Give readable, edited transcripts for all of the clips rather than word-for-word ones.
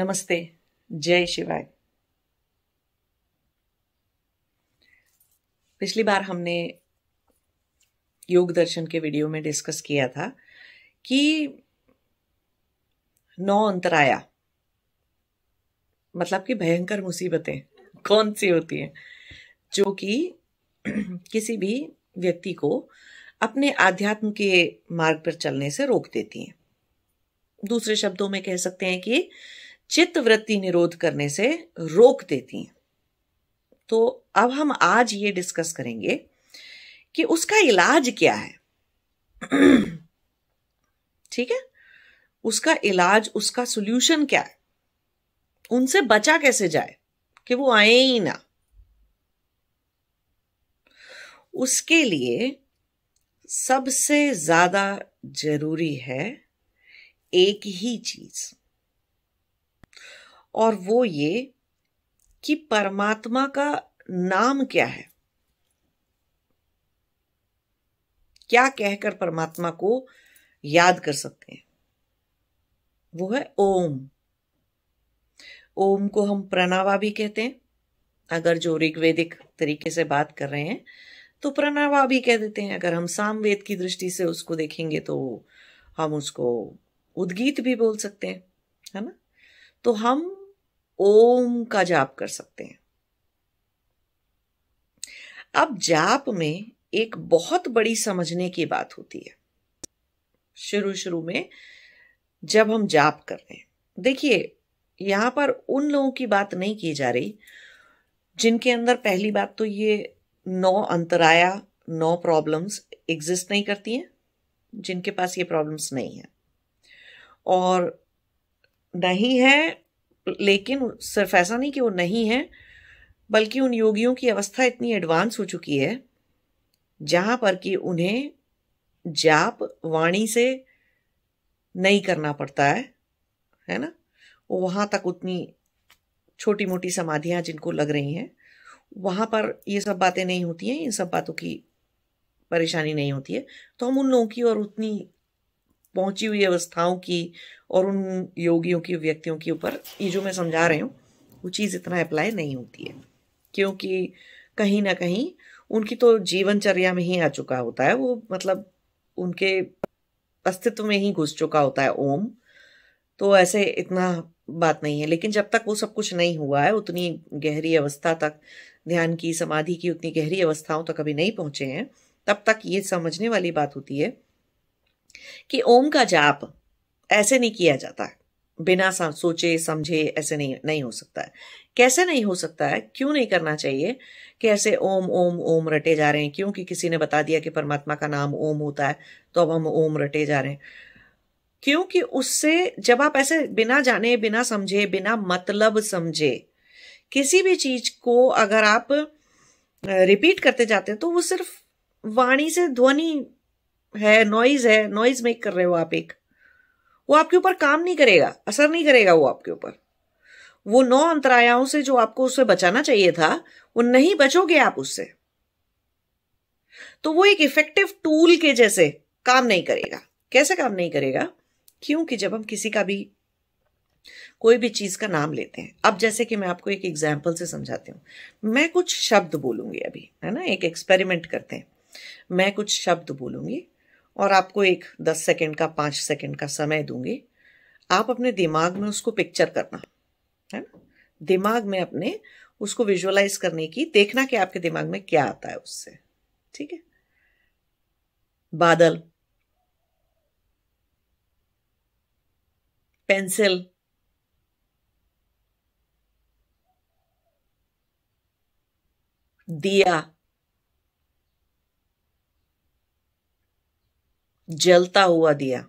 नमस्ते, जय शिवाय। पिछली बार हमने योग दर्शन के वीडियो में डिस्कस किया था कि 9 अंतराया मतलब कि भयंकर मुसीबतें कौन सी होती हैं जो कि किसी भी व्यक्ति को अपने आध्यात्म के मार्ग पर चलने से रोक देती हैं। दूसरे शब्दों में कह सकते हैं कि चित्त वृत्ति निरोध करने से रोक देती हैं। तो अब हम आज ये डिस्कस करेंगे कि उसका इलाज क्या है। ठीक है, उसका इलाज, उसका सॉल्यूशन क्या है, उनसे बचा कैसे जाए कि वो आए ही ना। उसके लिए सबसे ज्यादा जरूरी है एक ही चीज, और वो ये कि परमात्मा का नाम क्या है। क्या कहकर परमात्मा को याद कर सकते हैं? वो है ओम। ओम को हम प्रणवा भी कहते हैं। अगर जो ऋग्वेदिक तरीके से बात कर रहे हैं तो प्रणवा भी कह देते हैं। अगर हम सामवेद की दृष्टि से उसको देखेंगे तो हम उसको उद्गीत भी बोल सकते हैं, है ना। तो हम ओम का जाप कर सकते हैं। अब जाप में एक बहुत बड़ी समझने की बात होती है। शुरू में जब हम जाप कर रहे हैं, देखिए यहां पर उन लोगों की बात नहीं की जा रही जिनके अंदर पहली बात तो ये 9 अंतराया, 9 प्रॉब्लम्स एग्जिस्ट नहीं करती हैं, जिनके पास ये प्रॉब्लम्स नहीं है। और नहीं है, लेकिन सिर्फ ऐसा नहीं कि वो नहीं है, बल्कि उन योगियों की अवस्था इतनी एडवांस हो चुकी है जहां पर कि उन्हें जाप वाणी से नहीं करना पड़ता है ना। वो वहां तक उतनी छोटी मोटी समाधियां जिनको लग रही हैं, वहां पर ये सब बातें नहीं होती हैं, इन सब बातों की परेशानी नहीं होती है। तो हम उन लोगों की और उतनी पहुंची हुई अवस्थाओं की और उन योगियों की, व्यक्तियों के ऊपर ये जो मैं समझा रही हूँ वो चीज़ इतना अप्लाई नहीं होती है, क्योंकि कहीं ना कहीं उनकी तो जीवनचर्या में ही आ चुका होता है वो, मतलब उनके अस्तित्व में ही घुस चुका होता है ओम। तो ऐसे इतना बात नहीं है। लेकिन जब तक वो सब कुछ नहीं हुआ है, उतनी गहरी अवस्था तक, ध्यान की, समाधि की उतनी गहरी अवस्थाओं तक अभी नहीं पहुंचे हैं, तब तक ये समझने वाली बात होती है कि ओम का जाप ऐसे नहीं किया जाता है, बिना सोचे समझे ऐसे नहीं हो सकता है। कैसे नहीं हो सकता है, क्यों नहीं करना चाहिए कि ऐसे ओम ओम ओम रटे जा रहे हैं? क्योंकि किसी ने बता दिया कि परमात्मा का नाम ओम होता है, तो अब हम ओम रटे जा रहे हैं। क्योंकि उससे जब आप ऐसे बिना जाने, बिना समझे, बिना मतलब समझे किसी भी चीज को अगर आप रिपीट करते जाते हैं तो वो सिर्फ वाणी से ध्वनि है, नॉइज मेक कर रहे हो आप एक। वो आपके ऊपर काम नहीं करेगा, असर नहीं करेगा वो आपके ऊपर। वो 9 अंतरायाओं से जो आपको उससे बचाना चाहिए था, वो नहीं बचोगे आप उससे। तो वो एक इफेक्टिव टूल के जैसे काम नहीं करेगा। कैसे काम नहीं करेगा? क्योंकि जब हम किसी का भी कोई भी चीज का नाम लेते हैं, अब जैसे कि मैं आपको एक एग्जाम्पल से समझाती हूं। मैं कुछ शब्द बोलूंगी अभी, है ना, एक एक्सपेरिमेंट करते हैं। मैं कुछ शब्द बोलूंगी और आपको एक 10 सेकंड का, 5 सेकंड का समय दूंगी। आप अपने दिमाग में उसको पिक्चर करना, है ना, दिमाग में अपने उसको विजुअलाइज करने की, देखना कि आपके दिमाग में क्या आता है उससे। ठीक है, बादल, पेंसिल, दिया, जलता हुआ दिया,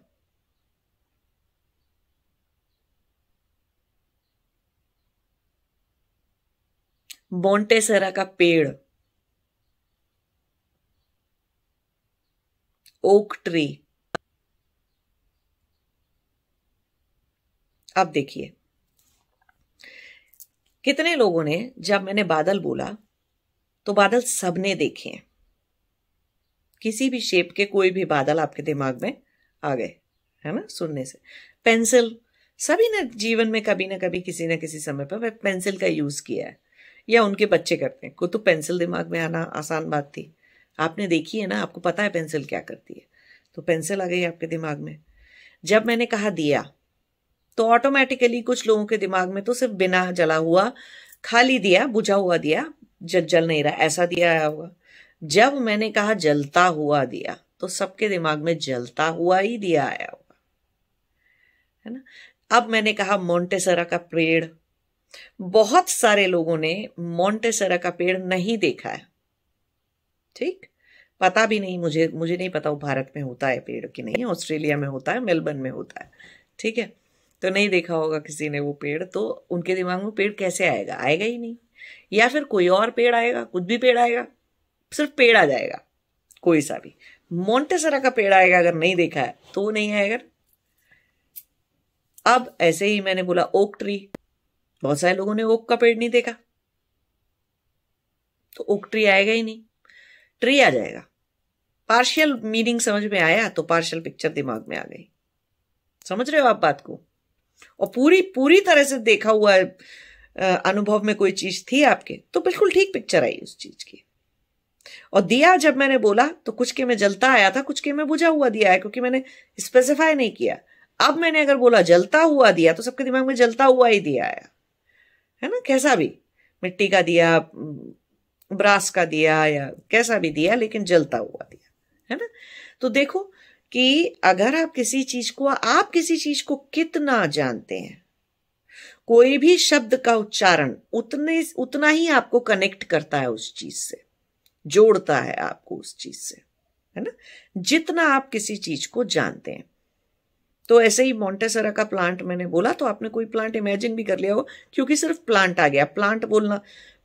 मोंटेसेरा का पेड़, ओक ट्री। अब देखिए कितने लोगों ने, जब मैंने बादल बोला तो बादल सबने देखे हैं। किसी भी शेप के कोई भी बादल आपके दिमाग में आ गए, है ना, सुनने से। पेंसिल सभी ने जीवन में कभी ना कभी किसी न किसी समय पर पेंसिल का यूज किया है, या उनके बच्चे करते हैं। को तो पेंसिल दिमाग में आना आसान बात थी, आपने देखी है ना, आपको पता है पेंसिल क्या करती है, तो पेंसिल आ गई आपके दिमाग में। जब मैंने कहा दिया, तो ऑटोमेटिकली कुछ लोगों के दिमाग में तो सिर्फ बिना जला हुआ खाली दिया, बुझा हुआ दिया, जल नहीं रहा ऐसा दिया आया होगा। जब मैंने कहा जलता हुआ दिया, तो सबके दिमाग में जलता हुआ ही दिया आया होगा, है ना। अब मैंने कहा मोंटेसरा का पेड़, बहुत सारे लोगों ने मोंटेसरा का पेड़ नहीं देखा है, ठीक, पता भी नहीं, मुझे नहीं पता वो भारत में होता है पेड़ कि नहीं, ऑस्ट्रेलिया में होता है, मेलबर्न में होता है, ठीक है। तो नहीं देखा होगा किसी ने वो पेड़, तो उनके दिमाग में पेड़ कैसे आएगा, आएगा ही नहीं। या फिर कोई और पेड़ आएगा, कुछ भी पेड़ आएगा, सिर्फ पेड़ आ जाएगा कोई सा भी। मोंटेसरा का पेड़ आएगा अगर नहीं देखा है तो वो नहीं आएगा। अब ऐसे ही मैंने बोला ओक ट्री, बहुत सारे लोगों ने ओक का पेड़ नहीं देखा, तो ओक ट्री आएगा ही नहीं, ट्री आ जाएगा। पार्शियल मीनिंग समझ में आया तो पार्शियल पिक्चर दिमाग में आ गई, समझ रहे हो आप बात को। और पूरी तरह से देखा हुआ अनुभव में कोई चीज थी आपके, तो बिल्कुल ठीक पिक्चर आई उस चीज की। और दिया जब मैंने बोला तो कुछ के में जलता आया था, कुछ के में बुझा हुआ दिया है, क्योंकि मैंने स्पेसिफाई नहीं किया। अब मैंने अगर बोला जलता हुआ दिया, तो सबके दिमाग में जलता हुआ ही दिया आया, है ना, कैसा भी, मिट्टी का दिया, ब्रास का दिया, या कैसा भी दिया, लेकिन जलता हुआ दिया, है ना। तो देखो कि अगर आप किसी चीज को कितना जानते हैं, कोई भी शब्द का उच्चारण उतना ही आपको कनेक्ट करता है उस चीज से, जोड़ता है आपको उस चीज से, है ना, जितना आप किसी चीज को जानते हैं। तो ऐसे ही मोंटेसरा का प्लांट मैंने बोला, तो आपने कोई प्लांट इमेजिन भी कर लिया हो, क्योंकि सिर्फ प्लांट आ गया। प्लांट बोलना,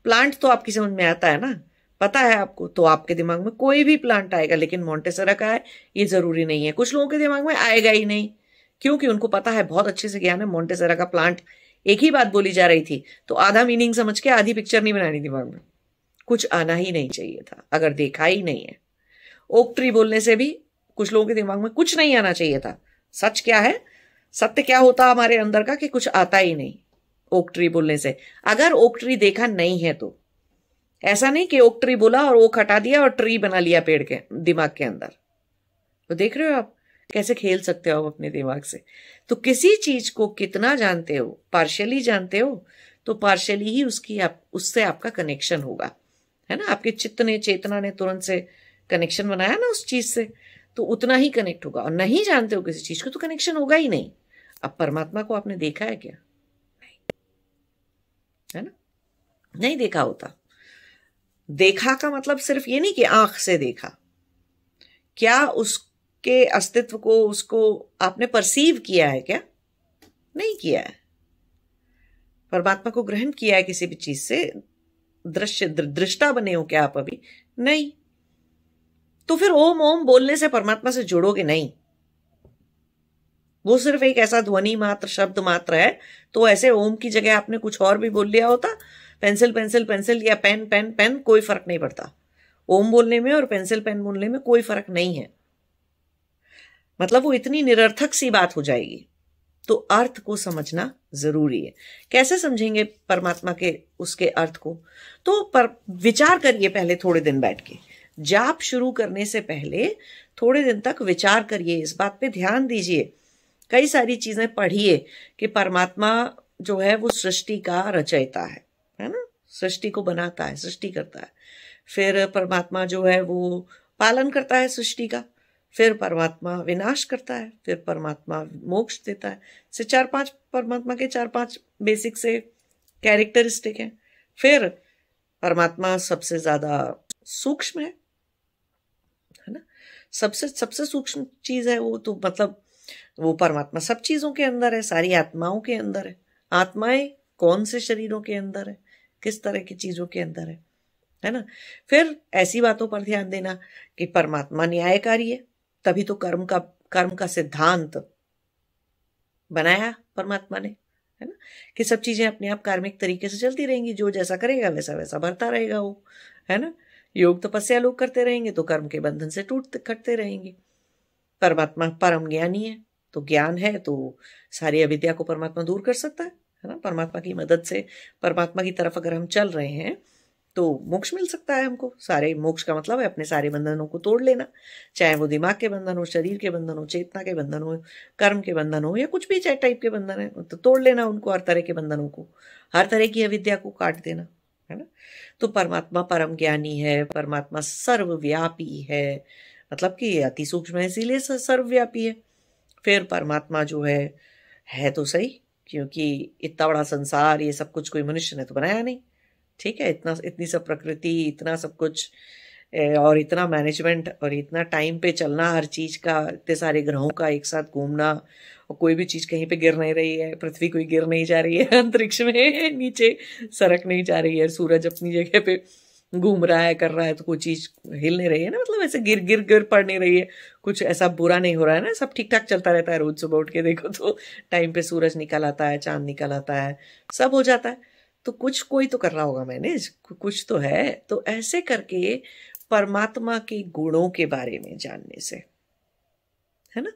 प्लांट तो आपकी समझ में आता है ना, पता है आपको, तो आपके दिमाग में कोई भी प्लांट आएगा। लेकिन मोंटेसरा का है ये जरूरी नहीं है, कुछ लोगों के दिमाग में आएगा ही नहीं, क्योंकि उनको पता है, बहुत अच्छे से ज्ञान है मोंटेसरा का प्लांट। एक ही बात बोली जा रही थी, तो आधा मीनिंग समझ के आधी पिक्चर नहीं बनानी दिमाग में, कुछ आना ही नहीं चाहिए था अगर देखा ही नहीं है। ओक ट्री बोलने से भी कुछ लोगों के दिमाग में कुछ नहीं आना चाहिए था। सच क्या है, सत्य क्या होता हमारे अंदर का, कि कुछ आता ही नहीं ओक ट्री बोलने से। अगर ओक ट्री देखा नहीं है तो ऐसा नहीं कि ओक ट्री बोला और ओक हटा दिया और ट्री बना लिया पेड़ के दिमाग के अंदर। तो देख रहे हो आप कैसे खेल सकते हो अपने दिमाग से। तो किसी चीज को कितना जानते हो, पार्शियली जानते हो, तो पार्शियली ही उससे आपका कनेक्शन होगा, है ना। आपके चित्त ने, चेतना ने तुरंत से कनेक्शन बनाया ना उस चीज से, तो उतना ही कनेक्ट होगा। और नहीं जानते हो किसी चीज को तो कनेक्शन होगा ही नहीं। अब परमात्मा को आपने देखा है क्या, नहीं, है ना, नहीं देखा होता। देखा का मतलब सिर्फ ये नहीं कि आंख से देखा, क्या उसके अस्तित्व को, उसको आपने परसीव किया है क्या, नहीं किया है। परमात्मा को ग्रहण किया है किसी भी चीज से, दृष्टा बने हो क्या आप अभी, नहीं। तो फिर ओम ओम बोलने से परमात्मा से जुड़ोगे नहीं, वो सिर्फ एक ऐसा ध्वनि मात्र, शब्द मात्र है। तो ऐसे ओम की जगह आपने कुछ और भी बोल लिया होता, पेंसिल पेंसिल पेंसिल, या पेन पेन पेन, कोई फर्क नहीं पड़ता। ओम बोलने में और पेंसिल पेन बोलने में कोई फर्क नहीं है, मतलब वो इतनी निरर्थक सी बात हो जाएगी। तो अर्थ को समझना जरूरी है। कैसे समझेंगे परमात्मा के उसके अर्थ को, तो विचार करिए पहले थोड़े दिन बैठ के। जाप शुरू करने से पहले थोड़े दिन तक विचार करिए, इस बात पे ध्यान दीजिए, कई सारी चीजें पढ़िए कि परमात्मा जो है वो सृष्टि का रचयिता है ना, सृष्टि को बनाता है, सृष्टि करता है। फिर परमात्मा जो है वो पालन करता है सृष्टि का, फिर परमात्मा विनाश करता है, फिर परमात्मा मोक्ष देता है। से 4-5 परमात्मा के 4-5 बेसिक से कैरेक्टरिस्टिक हैं। फिर परमात्मा सबसे ज्यादा सूक्ष्म है ना, सबसे सूक्ष्म चीज है वो, तो मतलब वो परमात्मा सब चीजों के अंदर है, सारी आत्माओं के अंदर है। आत्माएं कौन से शरीरों के अंदर है, किस तरह की चीजों के अंदर है ना। फिर ऐसी बातों पर ध्यान देना कि परमात्मा न्यायकारी है, तभी तो कर्म का सिद्धांत बनाया परमात्मा ने, है ना, कि सब चीजें अपने आप कार्मिक तरीके से चलती रहेंगी, जो जैसा करेगा वैसा वैसा भरता रहेगा वो, है ना। योग तपस्या लोग करते रहेंगे तो कर्म के बंधन से कटते रहेंगे। परमात्मा परम ज्ञानी है, तो ज्ञान है तो सारी अविद्या को परमात्मा दूर कर सकता है ना। परमात्मा की मदद से परमात्मा की तरफ अगर हम चल रहे हैं तो मोक्ष मिल सकता है हमको। सारे मोक्ष का मतलब है अपने सारे बंधनों को तोड़ लेना, चाहे वो दिमाग के बंधन हो, शरीर के बंधन हो, चेतना के बंधन हो, कर्म के बंधन हो, या कुछ भी चाहे टाइप के बंधन है, तो तोड़ लेना उनको, हर तरह के बंधनों को, हर तरह की अविद्या को काट देना, है ना। तो परमात्मा परम ज्ञानी है, परमात्मा सर्वव्यापी है, मतलब कि अति सूक्ष्म है इसीलिए सर्वव्यापी है। फिर परमात्मा जो है तो सही, क्योंकि इतना बड़ा संसार, ये सब कुछ कोई मनुष्य ने तो बनाया नहीं, ठीक है। इतनी सब प्रकृति, इतना सब कुछ, और इतना मैनेजमेंट, और इतना टाइम पे चलना हर चीज का, इतने सारे ग्रहों का एक साथ घूमना, और कोई भी चीज कहीं पे गिर नहीं रही है, पृथ्वी कोई गिर नहीं जा रही है अंतरिक्ष में, नीचे सरक नहीं जा रही है, सूरज अपनी जगह पे घूम रहा है, कर रहा है, तो कोई चीज हिल नहीं रही है ना, मतलब ऐसे गिर गिर गिर पड़ नहीं रही है, कुछ ऐसा बुरा नहीं हो रहा है ना, सब ठीक ठाक चलता रहता है। रोज सुबह उठ के देखो तो टाइम पे सूरज निकल आता है, चांद निकल आता है, सब हो जाता है। तो कुछ कोई तो कर रहा होगा मैनेज, कुछ तो है। तो ऐसे करके परमात्मा के गुणों के बारे में जानने से, है ना,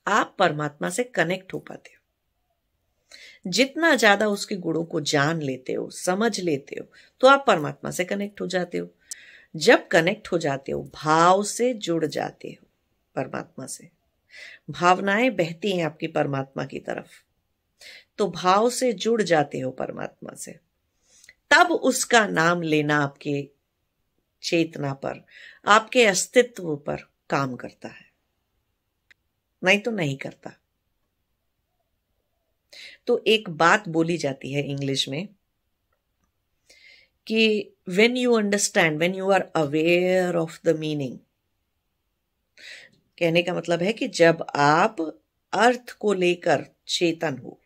आप परमात्मा से कनेक्ट हो पाते हो। जितना ज्यादा उसके गुणों को जान लेते हो, समझ लेते हो, तो आप परमात्मा से कनेक्ट हो जाते हो। जब कनेक्ट हो जाते हो, भाव से जुड़ जाते हो परमात्मा से, भावनाएं बहती हैं आपकी परमात्मा की तरफ, तो भाव से जुड़ जाते हो परमात्मा से, तब उसका नाम लेना आपके चेतना पर, आपके अस्तित्व पर काम करता है, नहीं तो नहीं करता। तो एक बात बोली जाती है इंग्लिश में कि when you understand, when you are aware of the meaning, कहने का मतलब है कि जब आप अर्थ को लेकर चेतन हो,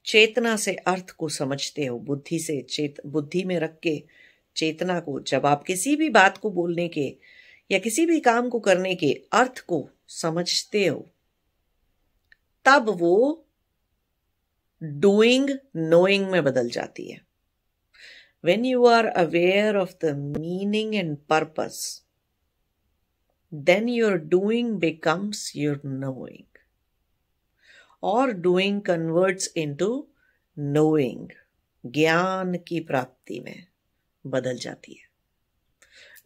चेतना से अर्थ को समझते हो, बुद्धि से बुद्धि में रख के चेतना को, जब आप किसी भी बात को बोलने के या किसी भी काम को करने के अर्थ को समझते हो, तब वो डूइंग नोइंग में बदल जाती है। When you are aware of the meaning and purpose, then your doing becomes your knowing, और doing converts into knowing, ज्ञान की प्राप्ति में बदल जाती है।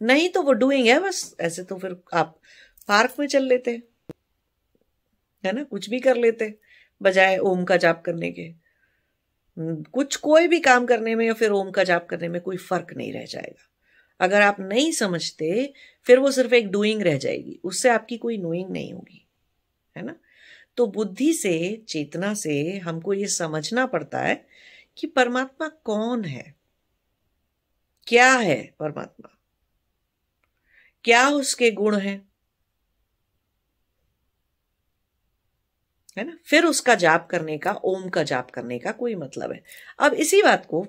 नहीं तो वो डूइंग है बस, ऐसे तो फिर आप पार्क में चल लेते, है ना, कुछ भी कर लेते बजाय ओम का जाप करने के। कुछ कोई भी काम करने में या फिर ओम का जाप करने में कोई फर्क नहीं रह जाएगा। अगर आप नहीं समझते, फिर वो सिर्फ एक डूइंग रह जाएगी, उससे आपकी कोई नोइंग नहीं होगी, है ना। तो बुद्धि से, चेतना से हमको ये समझना पड़ता है कि परमात्मा कौन है, क्या है परमात्मा, क्या उसके गुण हैं, है ना। फिर उसका जाप करने का, ओम का जाप करने का कोई मतलब है। अब इसी बात को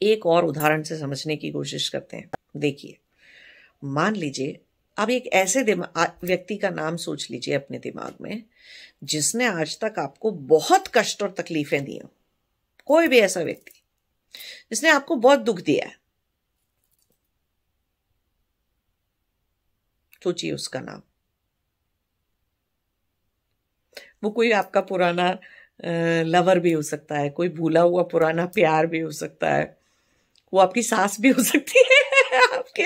एक और उदाहरण से समझने की कोशिश करते हैं। देखिए, मान लीजिए अब एक ऐसे व्यक्ति का नाम सोच लीजिए अपने दिमाग में, जिसने आज तक आपको बहुत कष्ट और तकलीफें दी हो। कोई भी ऐसा व्यक्ति जिसने आपको बहुत दुख दिया है, सोचिए उसका नाम। वो कोई आपका पुराना लवर भी हो सकता है, कोई भूला हुआ पुराना प्यार भी हो सकता है, वो आपकी सास भी हो सकती है, आपके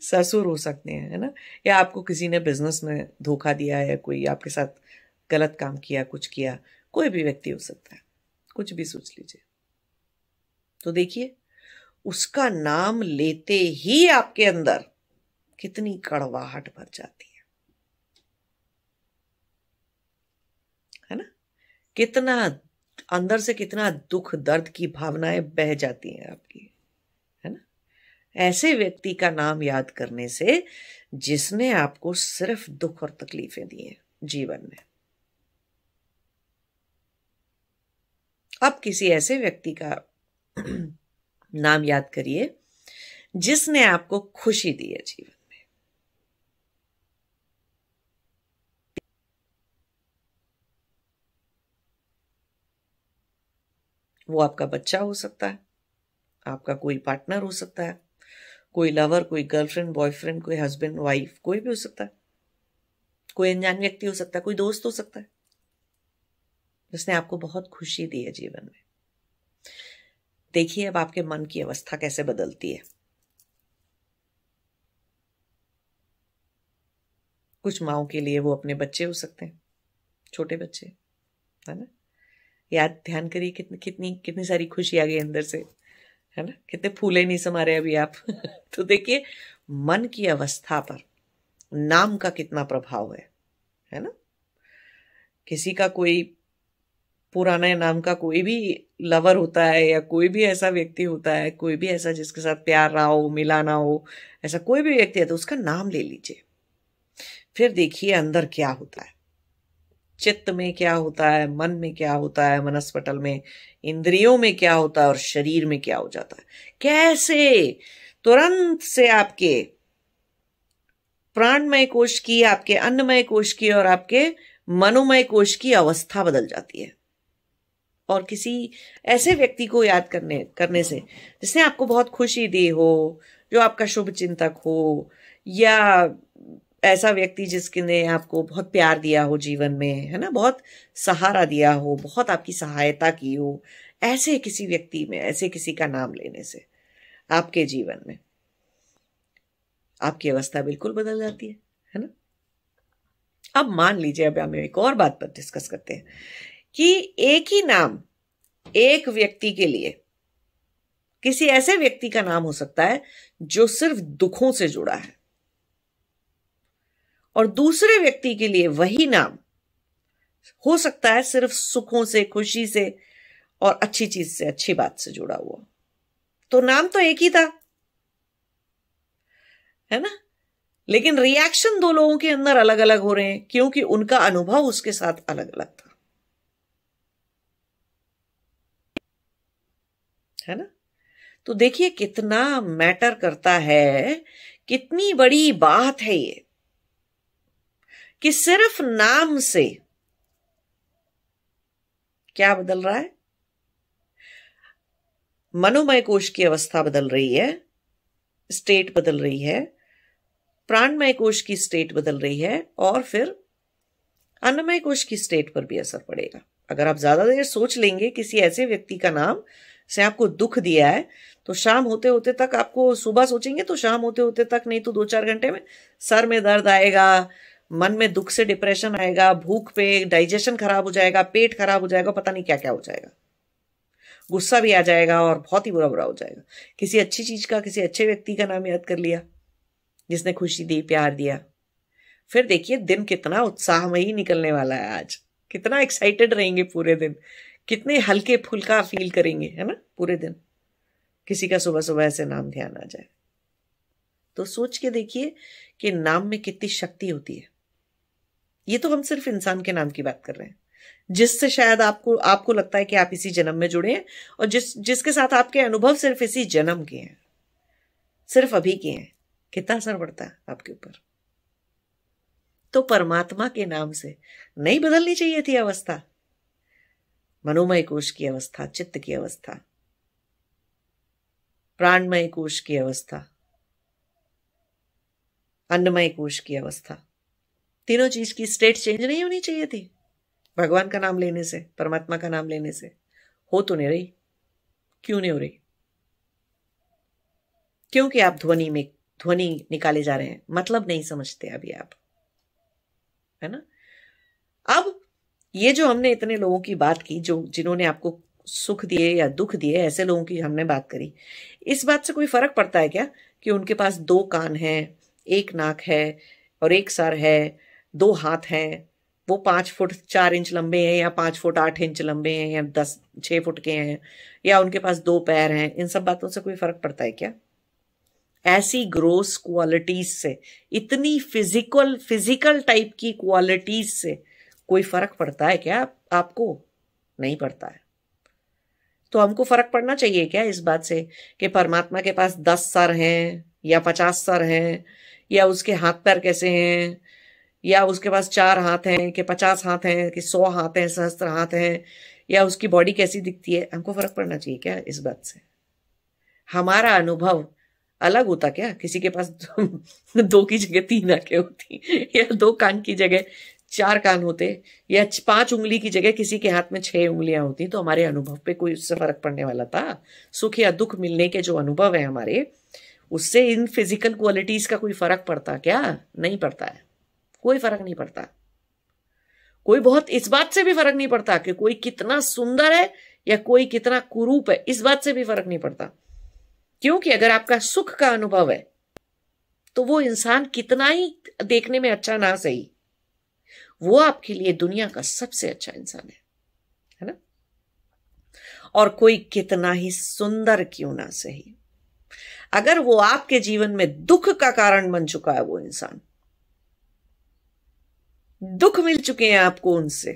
ससुर हो सकते हैं, है ना, या आपको किसी ने बिजनेस में धोखा दिया है, कोई आपके साथ गलत काम किया, कुछ किया, कोई भी व्यक्ति हो सकता है, कुछ भी सोच लीजिए। तो देखिए, उसका नाम लेते ही आपके अंदर कितनी कड़वाहट भर जाती है ना, कितना अंदर से कितना दुख, दर्द की भावनाएं बह जाती हैं आपकी, है ना। ऐसे व्यक्ति का नाम याद करने से जिसने आपको सिर्फ दुख और तकलीफें दी हैं जीवन में। अब किसी ऐसे व्यक्ति का नाम याद करिए जिसने आपको खुशी दी है जीवन में। वो आपका बच्चा हो सकता है, आपका कोई पार्टनर हो सकता है, कोई लवर, कोई गर्लफ्रेंड, बॉयफ्रेंड, कोई हस्बैंड, वाइफ, कोई भी हो सकता है। कोई अनजान व्यक्ति हो सकता है, कोई दोस्त हो सकता है जिसने आपको बहुत खुशी दी है जीवन में। देखिए अब आपके मन की अवस्था कैसे बदलती है। कुछ माओं के लिए वो अपने बच्चे हो सकते हैं, छोटे बच्चे, है ना। याद ध्यान करिए कितनी कितनी कितनी सारी खुशी आ गई अंदर से, है ना। कितने फूले नहीं समा रहे अभी आप। तो देखिए मन की अवस्था पर नाम का कितना प्रभाव है ना। किसी का कोई पुराने नाम का कोई भी लवर होता है, या कोई भी ऐसा व्यक्ति होता है, कोई भी ऐसा जिसके साथ प्यार रहा हो, मिला ना हो, ऐसा कोई भी व्यक्ति है तो उसका नाम ले लीजिए। फिर देखिए अंदर क्या होता है, चित्त में क्या होता है, मन में क्या होता है, मनस्पटल में, इंद्रियों में क्या होता है और शरीर में क्या हो जाता है। कैसे तुरंत से आपके प्राणमय कोश की, आपके अन्नमय कोश की और आपके मनोमय कोश की अवस्था बदल जाती है। और किसी ऐसे व्यक्ति को याद करने से जिसने आपको बहुत खुशी दी हो, जो आपका शुभ चिंतक हो, या ऐसा व्यक्ति जिसने आपको बहुत प्यार दिया हो जीवन में, है ना, बहुत सहारा दिया हो, बहुत आपकी सहायता की हो, ऐसे किसी व्यक्ति में, ऐसे किसी का नाम लेने से आपके जीवन में आपकी अवस्था बिल्कुल बदल जाती है ना। अब मान लीजिए, अब हम एक और बात पर डिस्कस करते हैं कि एक ही नाम एक व्यक्ति के लिए, किसी ऐसे व्यक्ति का नाम हो सकता है जो सिर्फ दुखों से जुड़ा है, और दूसरे व्यक्ति के लिए वही नाम हो सकता है सिर्फ सुखों से, खुशी से और अच्छी चीज से, अच्छी बात से जुड़ा हुआ। तो नाम तो एक ही था, है ना, लेकिन रिएक्शन दो लोगों के अंदर अलग अलग हो रहे हैं क्योंकि उनका अनुभव उसके साथ अलग अलग था, है ना। तो देखिए कितना मैटर करता है, कितनी बड़ी बात है ये कि सिर्फ नाम से क्या बदल रहा है। मनोमय कोश की अवस्था बदल रही है, स्टेट बदल रही है, प्राणमय कोश की स्टेट बदल रही है, और फिर अन्नमय कोश की स्टेट पर भी असर पड़ेगा। अगर आप ज्यादा देर सोच लेंगे किसी ऐसे व्यक्ति का नाम से आपको दुख दिया है, तो शाम होते होते तक आपको, सुबह सोचेंगे तो शाम होते होते तक, नहीं तो 2-4 घंटे में सर में दर्द आएगा, मन में दुख से डिप्रेशन आएगा, भूख पे डाइजेशन खराब हो जाएगा, पेट खराब हो जाएगा, पता नहीं क्या क्या हो जाएगा, गुस्सा भी आ जाएगा और बहुत ही बुरा बुरा हो जाएगा। किसी अच्छी चीज का, किसी अच्छे व्यक्ति का नाम याद कर लिया जिसने खुशी दी, प्यार दिया, फिर देखिए दिन कितना उत्साहमयी निकलने वाला है। आज कितना एक्साइटेड रहेंगे पूरे दिन, कितने हल्के फुल्का फील करेंगे, है ना, पूरे दिन। किसी का सुबह सुबह ऐसे नाम ध्यान आ जाए तो सोच के देखिए कि नाम में कितनी शक्ति होती है। ये तो हम सिर्फ इंसान के नाम की बात कर रहे हैं, जिससे शायद आपको लगता है कि आप इसी जन्म में जुड़े हैं, और जिसके साथ आपके अनुभव सिर्फ इसी जन्म के हैं, सिर्फ अभी के हैं। कितना असर पड़ता है आपके ऊपर। तो परमात्मा के नाम से नहीं बदलनी चाहिए थी अवस्था, मनोमय कोश की अवस्था, चित्त की अवस्था, प्राणमय कोश की अवस्था, अन्नमय कोश की अवस्था, तीनों चीज की स्टेट चेंज नहीं होनी चाहिए थी भगवान का नाम लेने से, परमात्मा का नाम लेने से। हो तो नहीं रही। क्यों नहीं हो रही? क्योंकि आप ध्वनि निकाले जा रहे हैं, मतलब नहीं समझते अभी आप, है ना। अब ये जो हमने इतने लोगों की बात की, जो जिन्होंने आपको सुख दिए या दुख दिए, ऐसे लोगों की हमने बात करी, इस बात से कोई फर्क पड़ता है क्या कि उनके पास 2 कान हैं, 1 नाक है और 1 सर है, 2 हाथ हैं, वो 5 फुट 4 इंच लंबे हैं, या 5 फुट 8 इंच लंबे हैं, या 6 फुट के हैं, या उनके पास 2 पैर हैं? इन सब बातों से कोई फर्क पड़ता है क्या? ऐसी ग्रोस क्वालिटीज से, इतनी फिजिकल टाइप की क्वालिटीज से कोई फर्क पड़ता है क्या आपको? नहीं पड़ता है। तो हमको फर्क पड़ना चाहिए क्या इस बात से कि परमात्मा के पास 10 सर हैं या 50 सर हैं, या उसके हाथ पैर कैसे हैं, या उसके पास 4 हाथ हैं कि 50 हाथ हैं कि 100 हाथ हैं, सहस्त्र हाथ हैं, या उसकी बॉडी कैसी दिखती है? हमको फर्क पड़ना चाहिए क्या इस बात से? हमारा अनुभव अलग होता क्या? किसी के पास दो की जगह 3 आंखें होती, या 2 कान की जगह 4 कान होते, या 5 उंगली की जगह किसी के हाथ में 6 उंगलियां होती, तो हमारे अनुभव पे कोई उससे फर्क पड़ने वाला था? सुख या दुख मिलने के जो अनुभव है हमारे, उससे इन फिजिकल क्वालिटीज का कोई फर्क पड़ता क्या? नहीं पड़ता है, कोई फर्क नहीं पड़ता। कोई बहुत इस बात से भी फर्क नहीं पड़ता कि कोई कितना सुंदर है या कोई कितना कुरूप है, इस बात से भी फर्क नहीं पड़ता। क्योंकि अगर आपका सुख का अनुभव है तो वो इंसान कितना ही देखने में अच्छा ना सही, वो आपके लिए दुनिया का सबसे अच्छा इंसान है ना? और कोई कितना ही सुंदर क्यों ना सही, अगर वो आपके जीवन में दुख का कारण बन चुका है, वो इंसान, दुख मिल चुके हैं आपको उनसे,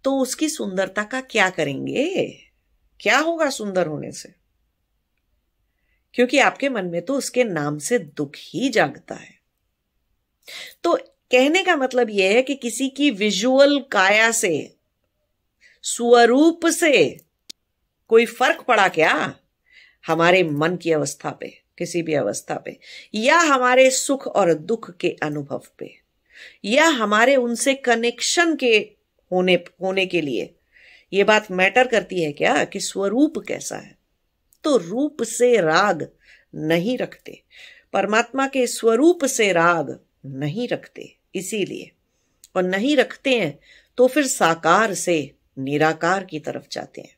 तो उसकी सुंदरता का क्या करेंगे? क्या होगा सुंदर होने से? क्योंकि आपके मन में तो उसके नाम से दुख ही जागता है। तो कहने का मतलब यह है कि किसी की विजुअल काया से, स्वरूप से कोई फर्क पड़ा क्या हमारे मन की अवस्था पे, किसी भी अवस्था पे, या हमारे सुख और दुख के अनुभव पे, या हमारे उनसे कनेक्शन के होने के लिए यह बात मैटर करती है क्या कि स्वरूप कैसा है? तो रूप से राग नहीं रखते, परमात्मा के स्वरूप से राग नहीं रखते, इसीलिए, और नहीं रखते हैं तो फिर साकार से निराकार की तरफ जाते हैं।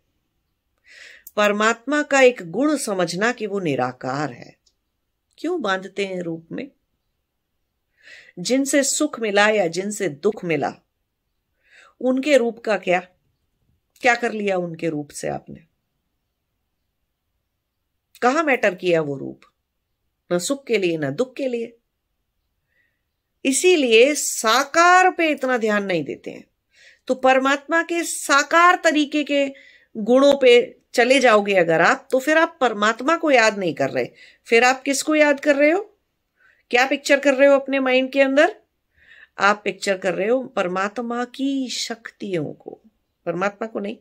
परमात्मा का एक गुण समझना कि वो निराकार है। क्यों बांधते हैं रूप में? जिनसे सुख मिला या जिनसे दुख मिला, उनके रूप का क्या क्या कर लिया? उनके रूप से आपने कहां मैटर किया वो रूप? न सुख के लिए न दुख के लिए। इसीलिए साकार पे इतना ध्यान नहीं देते हैं। तो परमात्मा के साकार तरीके के गुणों पे चले जाओगे अगर आप, तो फिर आप परमात्मा को याद नहीं कर रहे, फिर आप किसको याद कर रहे हो? क्या पिक्चर कर रहे हो अपने माइंड के अंदर? आप पिक्चर कर रहे हो परमात्मा की शक्तियों को, परमात्मा को नहीं।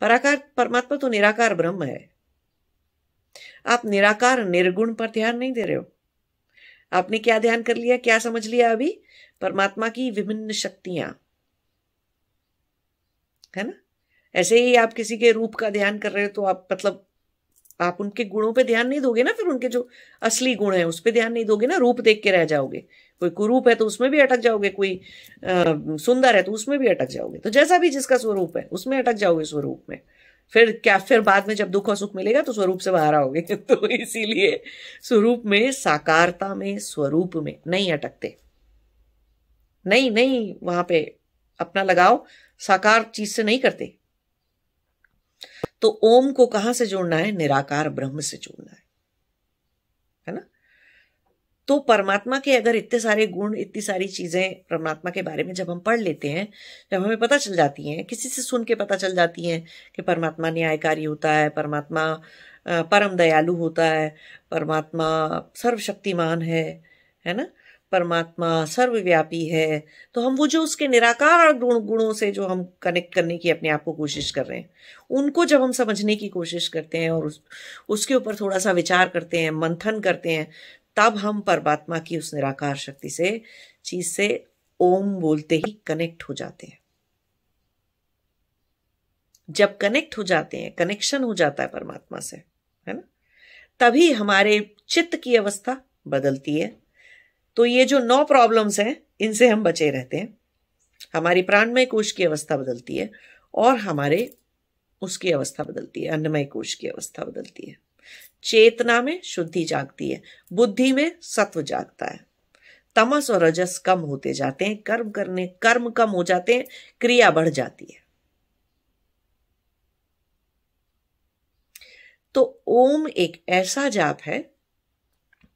परमात्मा तो निराकार ब्रह्म है। आप निराकार निर्गुण पर ध्यान नहीं दे रहे हो। आपने क्या ध्यान कर लिया, क्या समझ लिया अभी? परमात्मा की विभिन्न शक्तियां, है ना? ऐसे ही आप किसी के रूप का ध्यान कर रहे हो तो आप मतलब आप उनके गुणों पे ध्यान नहीं दोगे ना, फिर उनके जो असली गुण है उस पे ध्यान नहीं दोगे ना, रूप देख के रह जाओगे। कोई कुरूप है तो उसमें भी अटक जाओगे, कोई सुंदर है तो उसमें भी अटक जाओगे। तो जैसा भी जिसका स्वरूप है उसमें अटक जाओगे स्वरूप में। फिर क्या, फिर बाद में जब दुख और सुख मिलेगा तो स्वरूप से बाहर आओगे। तो इसीलिए स्वरूप में, साकारता में, स्वरूप में नहीं अटकते। नहीं नहीं, वहां पे अपना लगाओ, साकार चीज से नहीं करते। तो ओम को कहां से जोड़ना है? निराकार ब्रह्म से जोड़ना है ना? तो परमात्मा के अगर इतने सारे गुण, इतनी सारी चीजें परमात्मा के बारे में जब हम पढ़ लेते हैं, जब हमें पता चल जाती हैं, किसी से सुन के पता चल जाती हैं कि परमात्मा न्यायकारी होता है, परमात्मा परम दयालु होता है, परमात्मा सर्वशक्तिमान है ना, परमात्मा सर्वव्यापी है, तो हम वो जो उसके निराकार गुणों से जो हम कनेक्ट करने की अपने आप को कोशिश कर रहे हैं, उनको जब हम समझने की कोशिश करते हैं और उसके ऊपर थोड़ा सा विचार करते हैं, मंथन करते हैं, तब हम परमात्मा की उस निराकार शक्ति से, चीज से, ओम बोलते ही कनेक्ट हो जाते हैं। जब कनेक्ट हो जाते हैं, कनेक्शन हो जाता है परमात्मा से, है ना, तभी हमारे चित्त की अवस्था बदलती है। तो ये जो 9 प्रॉब्लम्स हैं, इनसे हम बचे रहते हैं। हमारी प्राणमय कोश की अवस्था बदलती है और हमारे उसकी अवस्था बदलती है, अन्नमय कोश की अवस्था बदलती है। चेतना में शुद्धि जागती है, बुद्धि में सत्व जागता है, तमस और रजस कम होते जाते हैं, कर्म कम हो जाते हैं, क्रिया बढ़ जाती है। तो ओम एक ऐसा जाप है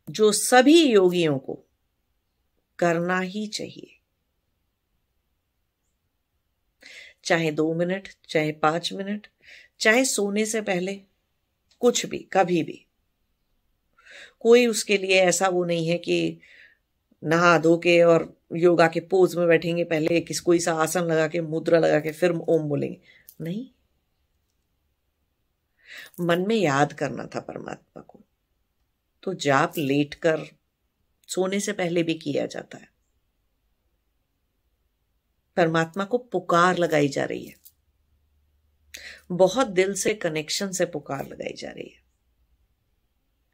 जो सभी योगियों को करना ही चाहिए, चाहे 2 मिनट, चाहे 5 मिनट, चाहे सोने से पहले, कुछ भी, कभी भी। कोई उसके लिए ऐसा वो नहीं है कि नहा धो के और योगा के पोज में बैठेंगे, पहले कोई सा आसन लगा के, मुद्रा लगा के फिर ओम बोलेंगे, नहीं। मन में याद करना था परमात्मा को, तो जाप लेटकर सोने से पहले भी किया जाता है। परमात्मा को पुकार लगाई जा रही है, बहुत दिल से कनेक्शन से पुकार लगाई जा रही है।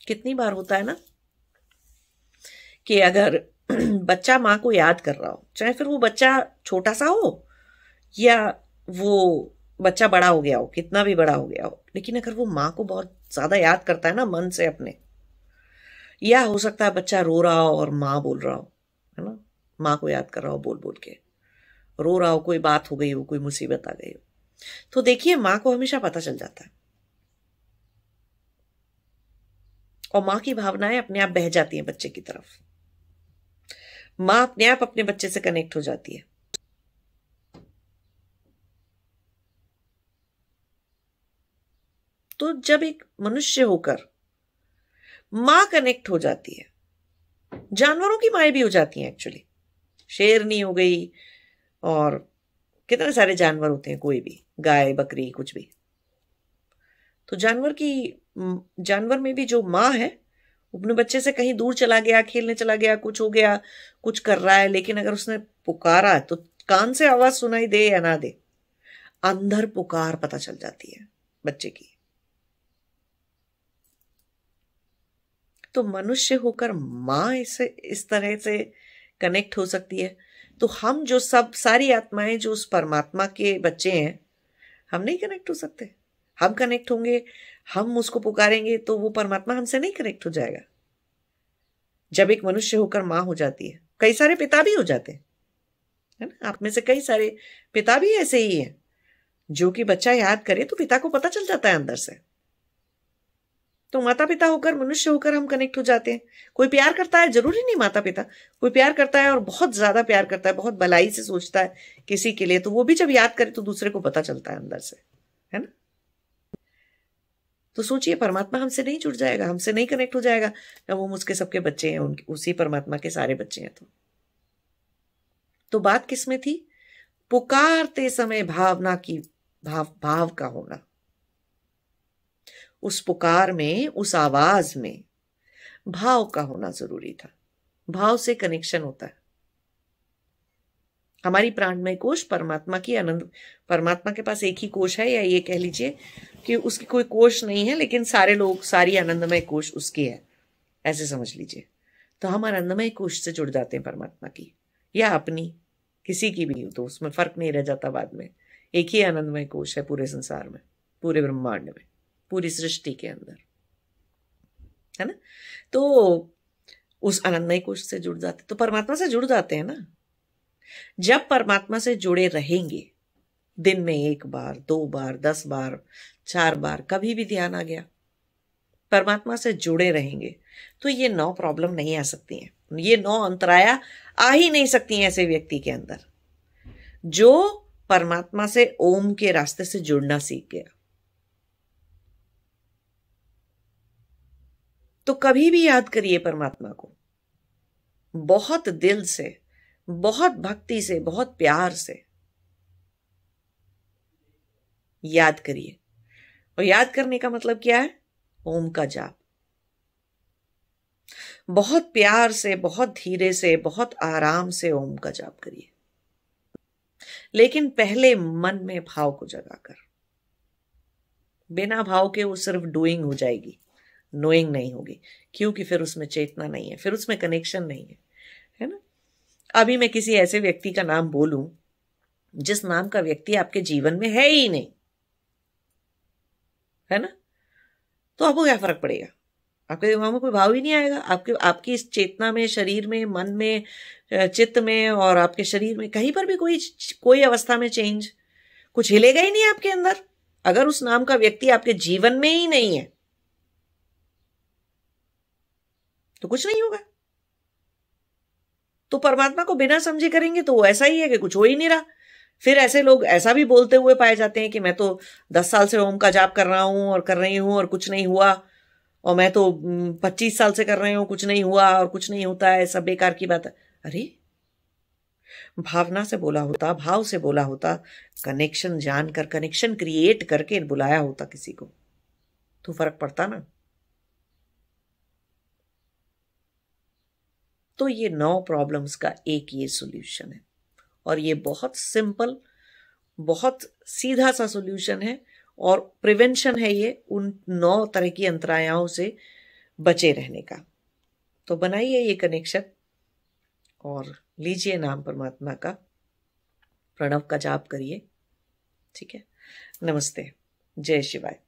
कितनी बार होता है ना कि अगर बच्चा माँ को याद कर रहा हो, चाहे फिर वो बच्चा छोटा सा हो या वो बच्चा बड़ा हो गया हो, कितना भी बड़ा हो गया हो, लेकिन अगर वो माँ को बहुत ज्यादा याद करता है ना मन से अपने, या हो सकता है बच्चा रो रहा हो और माँ बोल रहा हो, है ना, माँ को याद कर रहा हो, बोल बोल के रो रहा हो, कोई बात हो गई हो, कोई मुसीबत आ गई हो, तो देखिए माँ को हमेशा पता चल जाता है और माँ की भावनाएं अपने आप बह जाती हैं बच्चे की तरफ। माँ अपने आप अपने बच्चे से कनेक्ट हो जाती है। तो जब एक मनुष्य होकर माँ कनेक्ट हो जाती है, जानवरों की माएँ भी हो जाती हैं एक्चुअली, शेरनी हो गई और कितने सारे जानवर होते हैं, कोई भी गाय बकरी कुछ भी, तो जानवर में भी जो माँ है अपने बच्चे से कहीं दूर चला गया, खेलने चला गया, कुछ हो गया, कुछ कर रहा है, लेकिन अगर उसने पुकारा तो कान से आवाज सुनाई दे या ना दे, अंदर पुकार पता चल जाती है बच्चे की। तो मनुष्य होकर माँ इस तरह से कनेक्ट हो सकती है, तो हम जो सब सारी आत्माएं जो उस परमात्मा के बच्चे हैं, हम नहीं कनेक्ट हो सकते। हम कनेक्ट होंगे, हम उसको पुकारेंगे तो वो परमात्मा हमसे नहीं कनेक्ट हो जाएगा। जब एक मनुष्य होकर माँ हो जाती है, कई सारे पिता भी हो जाते हैं, है ना, आप में से कई सारे पिता भी ऐसे ही हैं, जो कि बच्चा याद करे तो पिता को पता चल जाता है अंदर से। तो माता पिता होकर मनुष्य होकर हम कनेक्ट हो जाते हैं। कोई प्यार करता है, जरूरी नहीं माता पिता, कोई प्यार करता है और बहुत ज्यादा प्यार करता है, बहुत भलाई से सोचता है किसी के लिए, तो वो भी जब याद करे तो दूसरे को पता चलता है अंदर से, है ना। तो सोचिए परमात्मा हमसे नहीं जुड़ जाएगा, हमसे नहीं कनेक्ट हो जाएगा, या वो मुझके सबके बच्चे हैं, उनके उसी परमात्मा के सारे बच्चे हैं। तो बात किस में थी? पुकारते समय भावना की भाव का होना, उस पुकार में, उस आवाज में भाव का होना जरूरी था। भाव से कनेक्शन होता है। हमारी प्राणमय कोश परमात्मा की आनंद, परमात्मा के पास एक ही कोश है, या ये कह लीजिए कि उसकी कोई कोश नहीं है, लेकिन सारे लोग, सारी आनंदमय कोश उसकी है, ऐसे समझ लीजिए। तो हम आनंदमय कोश से जुड़ जाते हैं परमात्मा की, या अपनी, किसी की भी हो, तो उसमें फर्क नहीं रह जाता बाद में। एक ही आनंदमय कोश है पूरे संसार में, पूरे ब्रह्मांड में, पूरी सृष्टि के अंदर, है ना। तो उस आनंदमय कोश से जुड़ जाते, तो परमात्मा से जुड़ जाते हैं ना। जब परमात्मा से जुड़े रहेंगे, दिन में 1 बार, 2 बार, 10 बार, 4 बार, कभी भी ध्यान आ गया, परमात्मा से जुड़े रहेंगे, तो ये 9 प्रॉब्लम नहीं आ सकती हैं, ये 9 अंतराया आ ही नहीं सकती हैं ऐसे व्यक्ति के अंदर जो परमात्मा से ओम के रास्ते से जुड़ना सीख गया। तो कभी भी याद करिए परमात्मा को, बहुत दिल से, बहुत भक्ति से, बहुत प्यार से याद करिए। और याद करने का मतलब क्या है? ओम का जाप। बहुत प्यार से, बहुत धीरे से, बहुत आराम से ओम का जाप करिए, लेकिन पहले मन में भाव को जगाकर। बिना भाव के वो सिर्फ डूइंग हो जाएगी, नोइंग नहीं होगी, क्योंकि फिर उसमें चेतना नहीं है, फिर उसमें कनेक्शन नहीं है ना। अभी मैं किसी ऐसे व्यक्ति का नाम बोलूं जिस नाम का व्यक्ति आपके जीवन में है ही नहीं, है ना, तो आपको क्या फर्क पड़ेगा? आपके दिमाग में कोई भाव ही नहीं आएगा। आपकी इस चेतना में, शरीर में, मन में, चित्त में और आपके शरीर में कहीं पर भी कोई अवस्था में चेंज, कुछ हिलेगा ही नहीं आपके अंदर, अगर उस नाम का व्यक्ति आपके जीवन में ही नहीं है तो कुछ नहीं होगा। तो परमात्मा को बिना समझे करेंगे तो वो ऐसा ही है कि कुछ हो ही नहीं रहा। फिर ऐसे लोग ऐसा भी बोलते हुए पाए जाते हैं कि मैं तो 10 साल से ओम का जाप कर रहा हूं और कर रही हूं और कुछ नहीं हुआ, और मैं तो 25 साल से कर रही हूं, कुछ नहीं हुआ और कुछ नहीं होता है, सब बेकार की बात है। अरे भावना से बोला होता, भाव से बोला होता, कनेक्शन जानकर, कनेक्शन क्रिएट करके बुलाया होता किसी को, तो फर्क पड़ता ना। तो ये 9 प्रॉब्लम्स का एक ये सॉल्यूशन है, और ये बहुत सिंपल, बहुत सीधा सा सॉल्यूशन है, और प्रिवेंशन है ये उन 9 तरह की अंतरायाओं से बचे रहने का। तो बनाइए ये कनेक्शन और लीजिए नाम परमात्मा का, प्रणव का जाप करिए। ठीक है, नमस्ते, जय शिवाय।